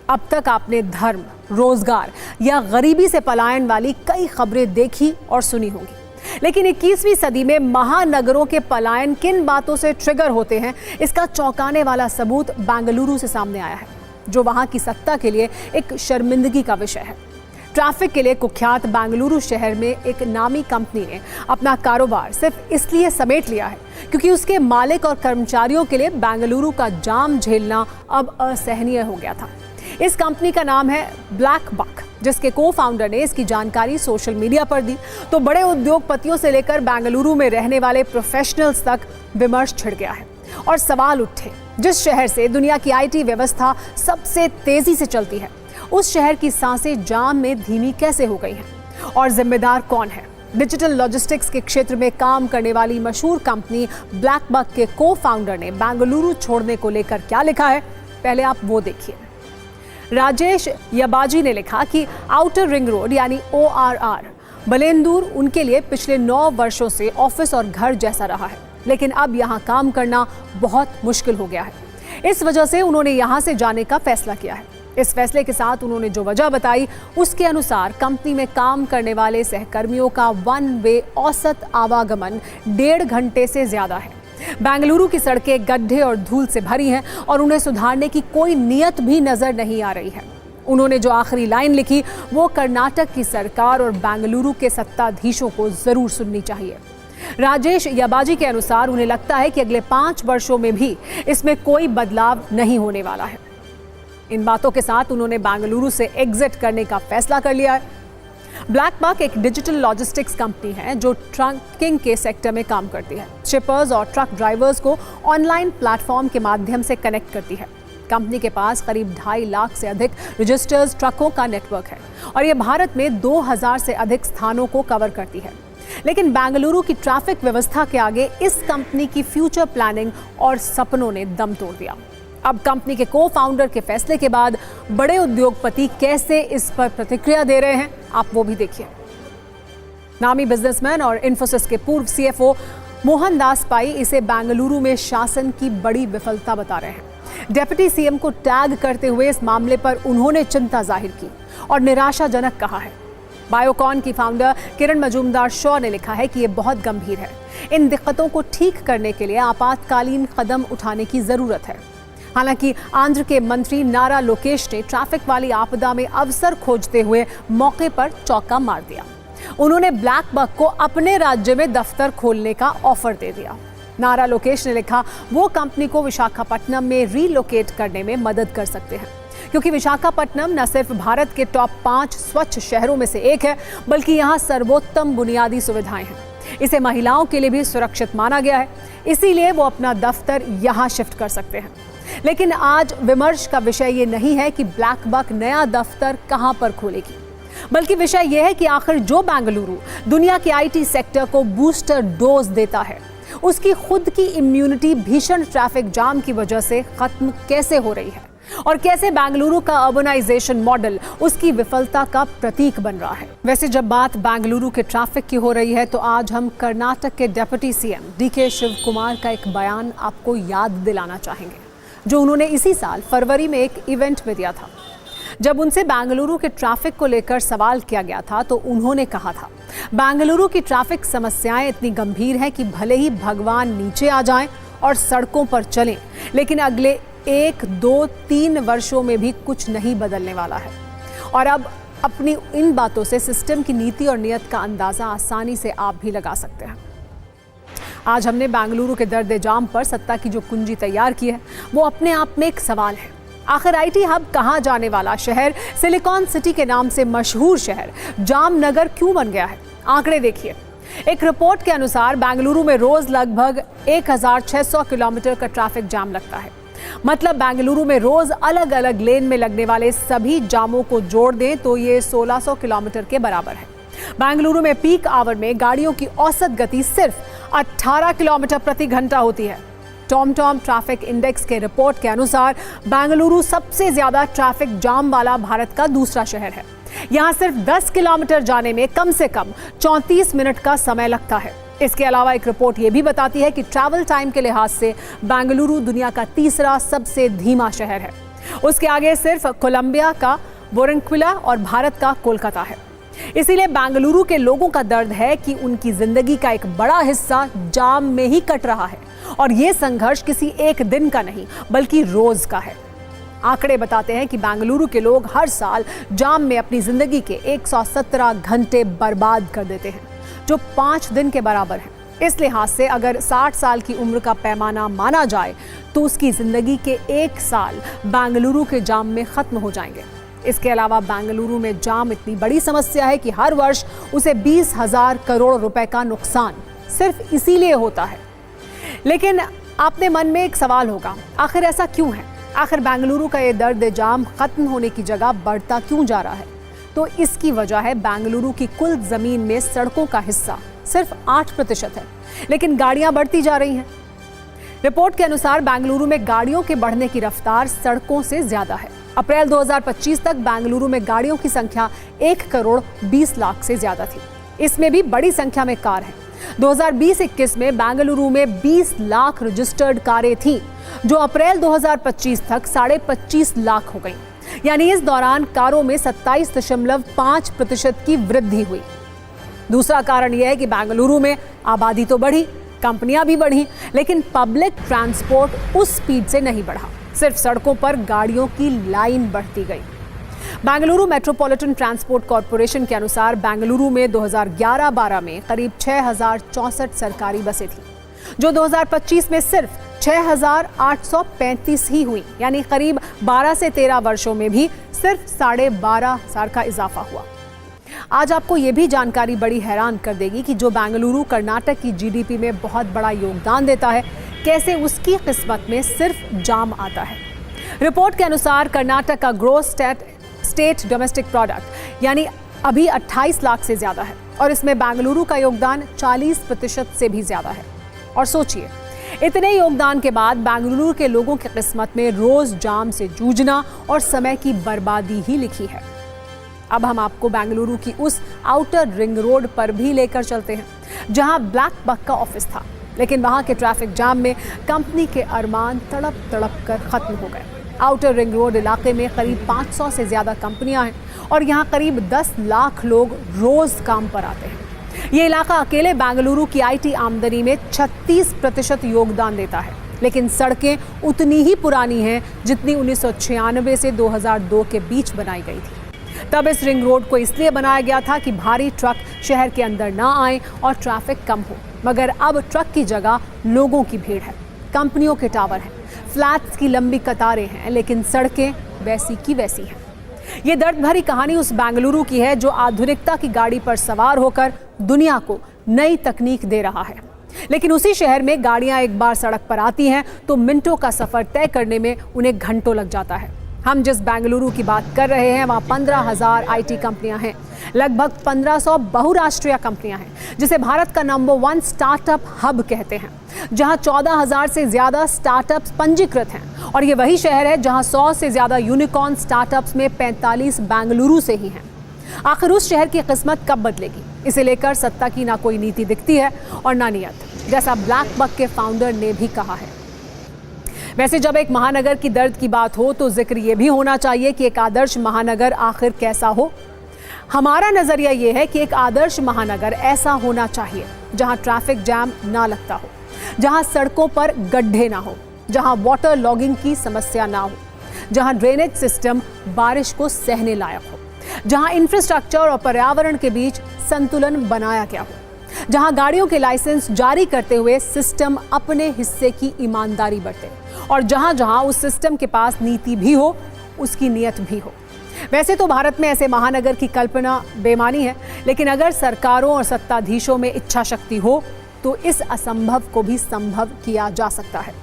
अब तक आपने धर्म, रोजगार या गरीबी से पलायन वाली कई खबरें देखी और सुनी होंगी, लेकिन 21वीं सदी में महानगरों के पलायन किन बातों से ट्रिगर होते हैं, इसका चौंकाने वाला सबूत बेंगलुरु से सामने आया है, जो वहां की सत्ता के लिए एक शर्मिंदगी का विषय है। ट्रैफिक के लिए कुख्यात बेंगलुरु शहर में एक नामी कंपनी ने अपना कारोबार सिर्फ इसलिए समेट लिया है क्योंकि उसके मालिक और कर्मचारियों के लिए बेंगलुरु का जाम झेलना अब असहनीय हो गया था। इस कंपनी का नाम है ब्लैक बक, जिसके को फाउंडर ने इसकी जानकारी सोशल मीडिया पर दी तो बड़े उद्योगपतियों से लेकर बेंगलुरु में रहने वाले प्रोफेशनल्स तक विमर्श छिड़ गया है और सवाल उठे, जिस शहर से दुनिया की आईटी व्यवस्था सबसे तेजी से चलती है, उस शहर की सांसें जाम में धीमी कैसे हो गई हैं और जिम्मेदार कौन है? डिजिटल लॉजिस्टिक्स के क्षेत्र में काम करने वाली मशहूर कंपनी ब्लैक बक के को फाउंडर ने बेंगलुरु छोड़ने को लेकर क्या लिखा है, पहले आप वो देखिए। राजेश यबाजी ने लिखा कि आउटर रिंग रोड यानी ORR बलेंदुर उनके लिए पिछले 9 वर्षों से ऑफिस और घर जैसा रहा है, लेकिन अब यहाँ काम करना बहुत मुश्किल हो गया है। इस वजह से उन्होंने यहाँ से जाने का फैसला किया है। इस फैसले के साथ उन्होंने जो वजह बताई, उसके अनुसार कंपनी में काम करने वाले सहकर्मियों का वन वे औसत आवागमन 1.5 घंटे से ज्यादा है। बेंगलुरु की सड़कें गड्ढे और धूल से भरी हैं और उन्हें सुधारने की कोई नीयत भी नजर नहीं आ रही है। उन्होंने जो आखिरी लाइन लिखी वो कर्नाटक की सरकार और बेंगलुरु के सत्ताधीशों को जरूर सुननी चाहिए। राजेश यबाजी के अनुसार उन्हें लगता है कि अगले 5 वर्षों में भी इसमें कोई बदलाव नहीं होने वाला है। इन बातों के साथ उन्होंने बेंगलुरु से एग्जिट करने का फैसला कर लिया है। ब्लैक बक एक डिजिटल लॉजिस्टिक्स कंपनी है जो ट्रकिंग के सेक्टर में काम करती है। शिपर्स और ट्रक ड्राइवर्स को ऑनलाइन प्लेटफॉर्म के माध्यम से कनेक्ट करती है। कंपनी के पास करीब 2.5 लाख से अधिक रजिस्टर्ड ट्रकों का नेटवर्क है और यह भारत में 2000 से अधिक स्थानों को कवर करती है। लेकिन बेंगलुरु की ट्रैफिक व्यवस्था के आगे इस कंपनी की फ्यूचर प्लानिंग और सपनों ने दम तोड़ दिया। अब कंपनी के को फाउंडर के फैसले के बाद बड़े उद्योगपति कैसे इस पर प्रतिक्रिया दे रहे हैं, आप वो भी देखिए। नामी बिजनेसमैन और इन्फोसिस के पूर्व CFO मोहनदास पाई इसे बेंगलुरु में शासन की बड़ी विफलता बता रहे हैं। डिप्टी CM को टैग करते हुए इस मामले पर उन्होंने चिंता जाहिर की और निराशाजनक कहा है। बायोकॉन की फाउंडर किरण मजूमदार शॉ ने लिखा है कि ये बहुत गंभीर है। इन दिक्कतों को ठीक करने के लिए आपातकालीन कदम उठाने की जरूरत है। हालांकि आंध्र के मंत्री नारा लोकेश ने ट्रैफिक वाली आपदा में अवसर खोजते हुए मौके पर चौका मार दिया। उन्होंने ब्लैक बक को अपने राज्य में दफ्तर खोलने का ऑफर दे दिया। नारा लोकेश ने लिखा वो कंपनी को विशाखापट्टनम में रीलोकेट करने में मदद कर सकते हैं, क्योंकि विशाखापट्टनम न सिर्फ भारत के टॉप 5 स्वच्छ शहरों में से एक है, बल्कि यहाँ सर्वोत्तम बुनियादी सुविधाएं हैं। इसे महिलाओं के लिए भी सुरक्षित माना गया है, इसीलिए वो अपना दफ्तर यहाँ शिफ्ट कर सकते हैं। लेकिन आज विमर्श का विषय ये नहीं है कि ब्लैक बक नया दफ्तर कहां पर खोलेगी, बल्कि विषय यह है कि आखिर जो बेंगलुरु दुनिया के आईटी सेक्टर को बूस्टर डोज देता है, उसकी खुद की इम्यूनिटी भीषण ट्रैफिक जाम की वजह से खत्म कैसे हो रही है और कैसे बेंगलुरु का अर्बनाइजेशन मॉडल उसकी विफलता का प्रतीक बन रहा है। वैसे जब बात बेंगलुरु के ट्रैफिक की हो रही है तो आज हम कर्नाटक के deputy CM DK Shivakumar का एक बयान आपको याद दिलाना चाहेंगे, जो उन्होंने इसी साल फरवरी में एक इवेंट में दिया था। जब उनसे बेंगलुरु के ट्रैफिक को लेकर सवाल किया गया था तो उन्होंने कहा था, बेंगलुरु की ट्रैफिक समस्याएं इतनी गंभीर हैं कि भले ही भगवान नीचे आ जाएं और सड़कों पर चलें, लेकिन अगले 1, 2, 3 वर्षों में भी कुछ नहीं बदलने वाला है। और अब अपनी इन बातों से सिस्टम की नीति और नियत का अंदाजा आसानी से आप भी लगा सकते हैं। आज हमने बेंगलुरु के दर्द जाम पर सत्ता की जो कुंजी तैयार की है, वो अपने आप में एक सवाल है। आखिर आईटी हब कहाँ जाने वाला शहर, सिलिकॉन सिटी के नाम से मशहूर शहर जाम नगर क्यों बन गया है? आंकड़े देखिए। एक रिपोर्ट के अनुसार बेंगलुरु में रोज लगभग 1600 किलोमीटर का ट्रैफिक जाम लगता है। मतलब बेंगलुरु में रोज अलग अलग लेन में लगने वाले सभी जामों को जोड़ दें तो ये 1600 किलोमीटर के बराबर है। बेंगलुरु में पीक आवर में गाड़ियों की औसत गति सिर्फ 18 किलोमीटर प्रति घंटा होती है। टॉम ट्रैफिक इंडेक्स के रिपोर्ट के अनुसार बेंगलुरु सबसे ज्यादा ट्रैफिक जाम वाला भारत का दूसरा शहर है। यहाँ सिर्फ 10 किलोमीटर जाने में कम से कम 34 मिनट का समय लगता है। इसके अलावा एक रिपोर्ट ये भी बताती है कि ट्रैवल टाइम के लिहाज से बेंगलुरु दुनिया का तीसरा सबसे धीमा शहर है। उसके आगे सिर्फ कोलंबिया का बोरनक्विला और भारत का कोलकाता है। इसीलिए बेंगलुरु के लोगों का दर्द है कि उनकी जिंदगी का एक बड़ा हिस्सा जाम में ही कट रहा है और ये संघर्ष किसी एक दिन का नहीं बल्कि रोज का है। आंकड़े बताते हैं कि बेंगलुरु के लोग हर साल जाम में अपनी जिंदगी के 117 घंटे बर्बाद कर देते हैं, जो 5 दिन के बराबर है। इस लिहाज से अगर 60 साल की उम्र का पैमाना माना जाए तो उसकी जिंदगी के 1 साल बेंगलुरु के जाम में खत्म हो जाएंगे। इसके अलावा बेंगलुरु में जाम इतनी बड़ी समस्या है कि हर वर्ष उसे 20,000 करोड़ रुपए का नुकसान सिर्फ इसीलिए होता है। लेकिन आपके मन में एक सवाल होगा, आखिर ऐसा क्यों है? आखिर बेंगलुरु का ये दर्द जाम खत्म होने की जगह बढ़ता क्यों जा रहा है? तो इसकी वजह है बेंगलुरु की कुल जमीन में सड़कों का हिस्सा सिर्फ 8% है, लेकिन गाड़ियां बढ़ती जा रही हैं। रिपोर्ट के अनुसार बेंगलुरु में गाड़ियों के बढ़ने की रफ्तार सड़कों से ज्यादा है। अप्रैल 2025 तक बेंगलुरु में गाड़ियों की संख्या 1 करोड़ 20 लाख से ज्यादा थी। इसमें भी बड़ी संख्या में कार हैं। 2020-21 में बेंगलुरु में 20 लाख रजिस्टर्ड कारें थीं, जो अप्रैल 2025 तक 25.5 लाख हो गई। यानी इस दौरान कारों में 27.5% की वृद्धि हुई। दूसरा कारण यह है कि बेंगलुरु में आबादी तो बढ़ी, कंपनियां भी बढ़ी, लेकिन पब्लिक ट्रांसपोर्ट उस स्पीड से नहीं बढ़ा। सिर्फ सड़कों पर गाड़ियों की लाइन बढ़ती गई। बेंगलुरु मेट्रोपॉलिटन ट्रांसपोर्ट कॉरपोरेशन के अनुसार बेंगलुरु में 2011-12 में करीब 6,064 सरकारी बसें थीं, जो 2025 में सिर्फ 6,835 ही हुई। यानी करीब 12 से 13 वर्षों में भी सिर्फ 12,500 का इजाफा हुआ। आज आपको ये भी जानकारी बड़ी हैरान कर देगी कि जो बेंगलुरु कर्नाटक की जीडीपी में बहुत बड़ा योगदान देता है, कैसे उसकी किस्मत में सिर्फ जाम आता है। रिपोर्ट के अनुसार कर्नाटक का ग्रोस स्टेट डोमेस्टिक प्रोडक्ट यानी अभी 28 लाख से ज्यादा है और इसमें बेंगलुरु का योगदान 40% से भी ज्यादा है। और सोचिए, इतने योगदान के बाद बेंगलुरु के लोगों की किस्मत में रोज जाम से जूझना और समय की बर्बादी ही लिखी है। अब हम आपको बेंगलुरु की उस आउटर रिंग रोड पर भी लेकर चलते हैं, जहां ब्लैक बक का ऑफिस था, लेकिन वहां के ट्रैफिक जाम में कंपनी के अरमान तड़प तड़प कर खत्म हो गए। आउटर रिंग रोड इलाके में करीब 500 से ज्यादा कंपनियां हैं और यहां करीब 10 लाख लोग रोज काम पर आते हैं। ये इलाका अकेले बेंगलुरु की IT आमदनी में 36% योगदान देता है, लेकिन सड़कें उतनी ही पुरानी हैं जितनी 1996 से 2002 के बीच बनाई गई थी। तब इस रिंग रोड को इसलिए बनाया गया था कि भारी ट्रक शहर के अंदर ना आए और ट्रैफिक कम हो, मगर अब ट्रक की जगह लोगों की भीड़ है, कंपनियों के टावर हैं, फ्लैट्स की लंबी कतारें हैं, लेकिन सड़कें वैसी की वैसी हैं। ये दर्द भरी कहानी उस बेंगलुरु की है जो आधुनिकता की गाड़ी पर सवार होकर दुनिया को नई तकनीक दे रहा है। लेकिन उसी शहर में गाड़ियां एक बार सड़क पर आती हैं तो मिनटों का सफर तय करने में उन्हें घंटों लग जाता है। हम जिस बेंगलुरु की बात कर रहे हैं वहाँ 15,000 IT कंपनियां हैं, लगभग 1500 बहुराष्ट्रीय कंपनियां हैं, जिसे भारत का नंबर 1 स्टार्टअप हब कहते हैं, जहां 14,000 से ज्यादा स्टार्टअप्स पंजीकृत हैं। और ये वही शहर है जहां 100 से ज्यादा यूनिकॉर्न स्टार्टअप्स में 45 बेंगलुरु से ही हैं। आखिर उस शहर की किस्मत कब बदलेगी, इसे लेकर सत्ता की ना कोई नीति दिखती है और ना नियत, जैसा ब्लैक बक के फाउंडर ने भी कहा है। वैसे जब एक महानगर की दर्द की बात हो तो जिक्र ये भी होना चाहिए कि एक आदर्श महानगर आखिर कैसा हो। हमारा नजरिया ये है कि एक आदर्श महानगर ऐसा होना चाहिए जहां ट्रैफिक जैम ना लगता हो, जहां सड़कों पर गड्ढे ना हो, जहां वाटर लॉगिंग की समस्या ना हो, जहां ड्रेनेज सिस्टम बारिश को सहने लायक हो, जहां इंफ्रास्ट्रक्चर और पर्यावरण के बीच संतुलन बनाया गया हो, जहां गाड़ियों के लाइसेंस जारी करते हुए सिस्टम अपने हिस्से की ईमानदारी बरते और जहां जहां उस सिस्टम के पास नीति भी हो, उसकी नियत भी हो। वैसे तो भारत में ऐसे महानगर की कल्पना बेमानी है, लेकिन अगर सरकारों और सत्ताधीशों में इच्छा शक्ति हो तो इस असंभव को भी संभव किया जा सकता है।